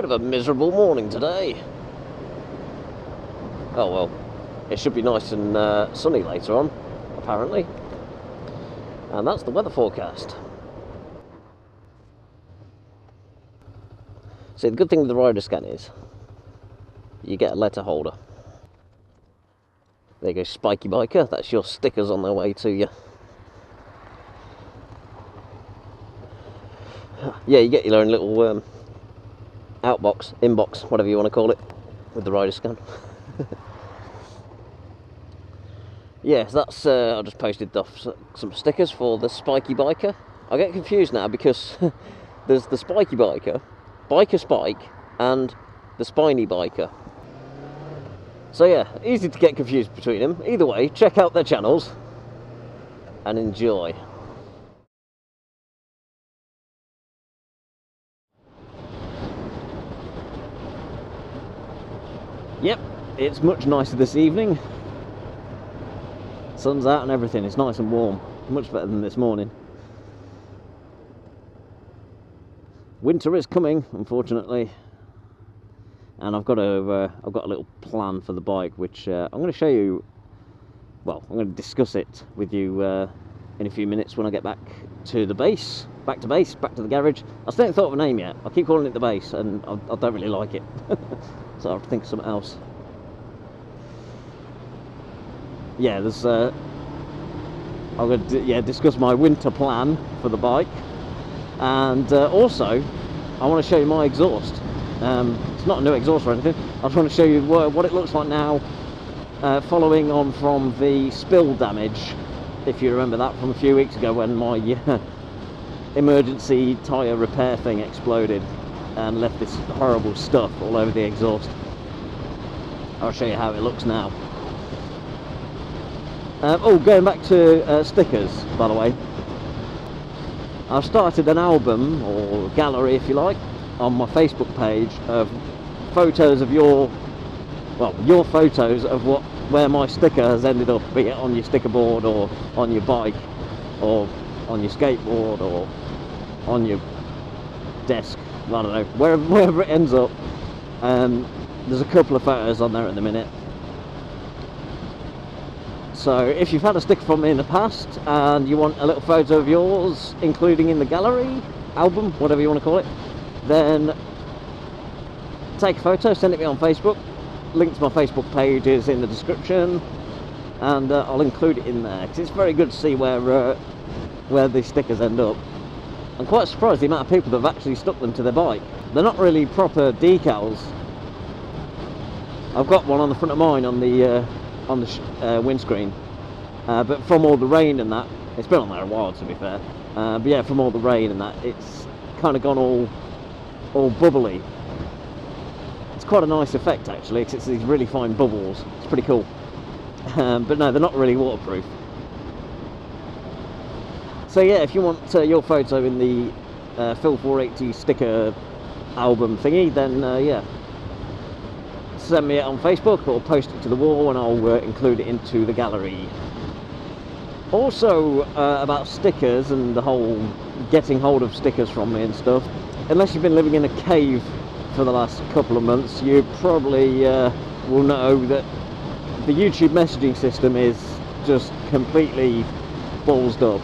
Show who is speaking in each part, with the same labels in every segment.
Speaker 1: Bit of a miserable morning today. Oh well, it should be nice and sunny later on, apparently. And that's the weather forecast. See, the good thing with the rider scan is you get a letter holder. There you go, Spiky Biker. That's your stickers on their way to you. Yeah, you get your own little outbox, inbox, whatever you want to call it, with the rider scan. Yes, that's I just posted off some stickers for the Spiky Biker. I get confused now because there's the Spiky Biker, Biker Spike, and the Spiny Biker. So yeah, easy to get confused between them. Either way, check out their channels and enjoy. Yep, it's much nicer this evening. Sun's out and everything, it's nice and warm. Much better than this morning. Winter is coming, unfortunately. And I've got a little plan for the bike, which I'm going to show you. Well, I'm going to discuss it with you in a few minutes when I get back to the base. Back to the garage. I still haven't thought of a name yet. I keep calling it the base, and I don't really like it. So I'll have to think of something else. Yeah, there's I'm going to discuss my winter plan for the bike, and also I want to show you my exhaust. It's not a new exhaust or anything. I just want to show you what it looks like now, following on from the spill damage, if you remember that from a few weeks ago when my emergency tyre repair thing exploded and left this horrible stuff all over the exhaust. I'll show you how it looks now. Oh, going back to stickers, by the way, I've started an album, or gallery if you like, on my Facebook page of photos of your photos of where my sticker has ended up, be it on your sticker board or on your bike or on your skateboard or on your desk, I don't know, wherever it ends up. There's a couple of photos on there at the minute. So if you've had a sticker from me in the past and you want a little photo of yours, including in the gallery, album, whatever you want to call it, then take a photo, send it me on Facebook. Link to my Facebook page is in the description, and I'll include it in there, because it's very good to see where these stickers end up. I'm quite surprised the amount of people that have actually stuck them to their bike. They're not really proper decals. I've got one on the front of mine on the windscreen, but from all the rain and that, it's been on there a while to be fair, but yeah, from all the rain and that, it's kind of gone all bubbly. It's quite a nice effect actually, because it's these really fine bubbles. It's pretty cool. But no, they're not really waterproof. So yeah, if you want your photo in the Phil 480 sticker album thingy, then yeah, send me it on Facebook or post it to the wall and I'll include it into the gallery. Also, about stickers and the whole getting hold of stickers from me and stuff, unless you've been living in a cave for the last couple of months, you probably will know that the YouTube messaging system is just completely ballsed up.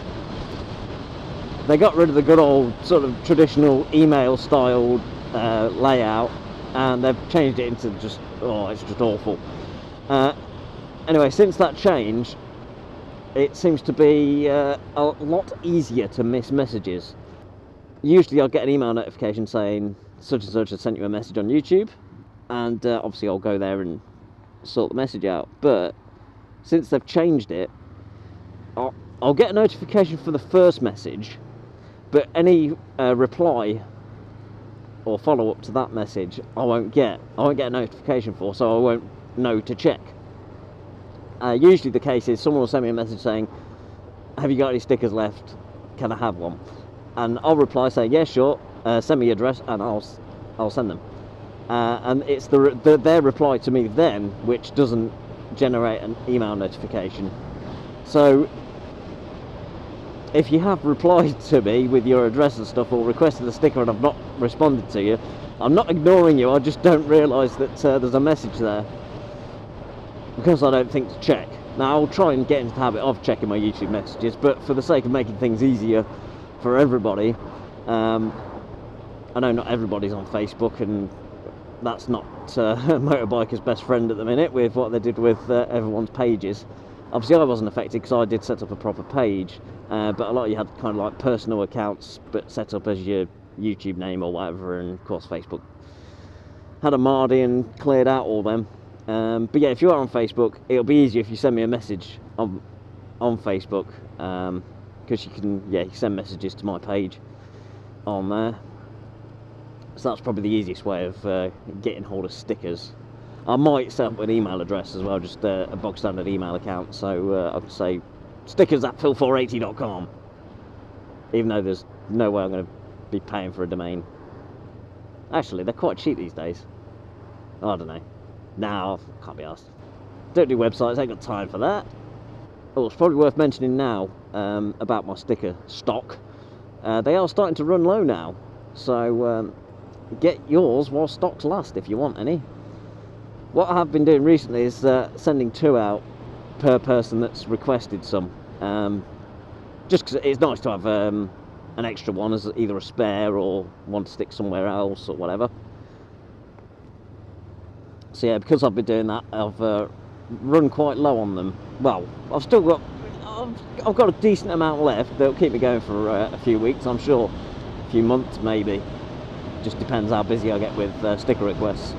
Speaker 1: They got rid of the good old sort of traditional email style layout, and they've changed it into just, oh, it's just awful. Anyway, since that change, it seems to be a lot easier to miss messages. Usually I'll get an email notification saying such and such has sent you a message on YouTube, and obviously I'll go there and sort the message out. But since they've changed it, I'll get a notification for the first message, but any reply or follow up to that message I won't get a notification for, so I won't know to check. Usually the case is someone will send me a message saying, have you got any stickers left, can I have one? And I'll reply saying, yeah, sure, send me your address and I'll send them. And it's their reply to me then which doesn't generate an email notification. So if you have replied to me with your address and stuff, or requested a sticker and I've not responded to you, I'm not ignoring you, I just don't realise that there's a message there, because I don't think to check. Now, I'll try and get into the habit of checking my YouTube messages, but for the sake of making things easier for everybody, I know not everybody's on Facebook, and that's not Motorbiker's best friend at the minute with what they did with everyone's pages. Obviously I wasn't affected because I did set up a proper page, but a lot of you had kind of like personal accounts but set up as your YouTube name or whatever, and of course Facebook had a Mardy and cleared out all them. But yeah, if you are on Facebook, it'll be easier if you send me a message on Facebook, because you can send messages to my page on there. So that's probably the easiest way of getting hold of stickers. I might set up an email address as well, just a bog standard email account, so I can say stickers@phil480.com, even though there's no way I'm going to be paying for a domain. Actually, they're quite cheap these days. I don't know. Now, can't be asked. Don't do websites, ain't got time for that. Oh, it's probably worth mentioning now about my sticker stock. They are starting to run low now, so get yours while stocks last if you want any. What I have been doing recently is sending 2 out per person that's requested some, just because it's nice to have an extra one as either a spare or one to stick somewhere else or whatever. So yeah, because I've been doing that, I've run quite low on them. Well, I've got a decent amount left. They'll keep me going for a few weeks, I'm sure, a few months maybe. Just depends how busy I get with sticker requests.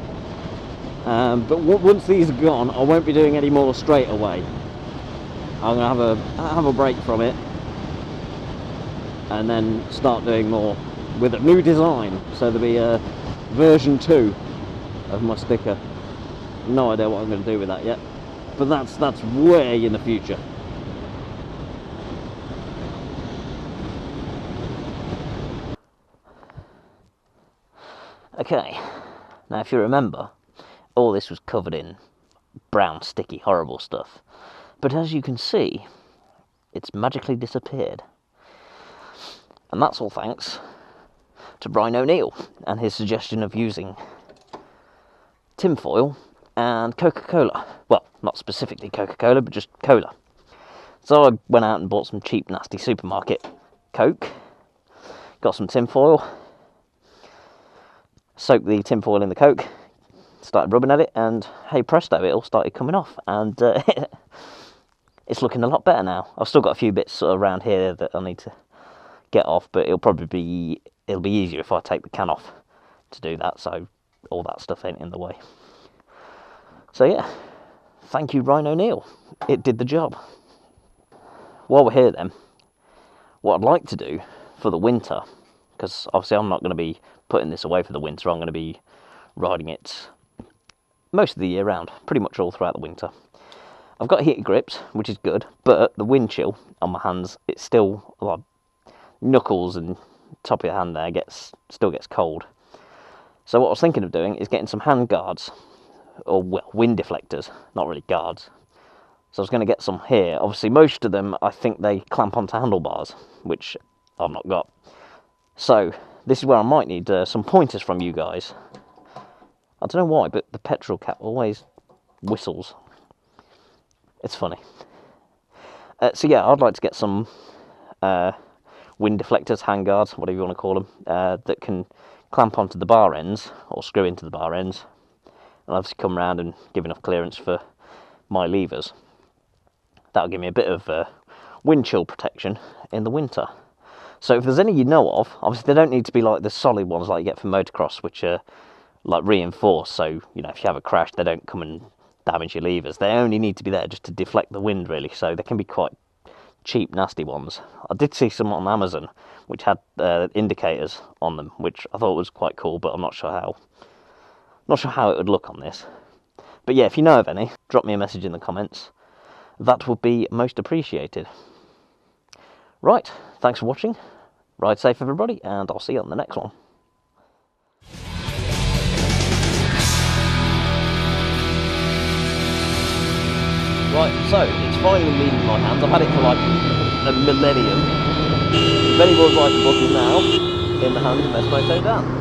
Speaker 1: But once these are gone, I won't be doing any more straight away. I'm gonna have a break from it, and then start doing more with a new design. So there'll be a version 2 of my sticker. No idea what I'm going to do with that yet, but that's way in the future. Okay, now if you remember, all this was covered in brown, sticky, horrible stuff, but as you can see, it's magically disappeared, and that's all thanks to Brian O'Neill and his suggestion of using tinfoil and Coca-Cola. Well, not specifically Coca-Cola, but just cola. So I went out and bought some cheap, nasty supermarket Coke, got some tinfoil, soaked the tinfoil in the Coke, started rubbing at it, and hey presto, it all started coming off, and it's looking a lot better now. I've still got a few bits around here that I need to get off, but it'll be easier if I take the can off to do that, so all that stuff ain't in the way. So yeah, thank you Ryan O'Neill, it did the job. While we're here then, what I'd like to do for the winter, because obviously I'm not going to be putting this away for the winter, I'm going to be riding it most of the year round, pretty much all throughout the winter. I've got heated grips, which is good, but the wind chill on my hands, it's still, like, knuckles and top of your hand there still gets cold. So what I was thinking of doing is getting some hand guards, or well, wind deflectors, not really guards. So I was going to get some here. Obviously most of them I think they clamp onto handlebars, which I've not got. So this is where I might need some pointers from you guys. I don't know why, but the petrol cap always whistles. It's funny. So yeah, I'd like to get some wind deflectors, hand guards, whatever you want to call them, that can clamp onto the bar ends, or screw into the bar ends, and obviously come around and give enough clearance for my levers. That'll give me a bit of wind chill protection in the winter. So if there's any you know of, obviously they don't need to be like the solid ones like you get from motocross, which are like reinforced, so you know if you have a crash they don't come and damage your levers. They only need to be there just to deflect the wind really, so they can be quite cheap, nasty ones. I did see some on Amazon which had indicators on them, which I thought was quite cool, but I'm not sure how it would look on this. But yeah, if you know of any, drop me a message in the comments. That would be most appreciated. Right, thanks for watching. Ride safe everybody, and I'll see you on the next one. Right, so it's finally leaving my hands. I've had it for like a millennium. if anyone would like to book is now in the hands of Moto Dan.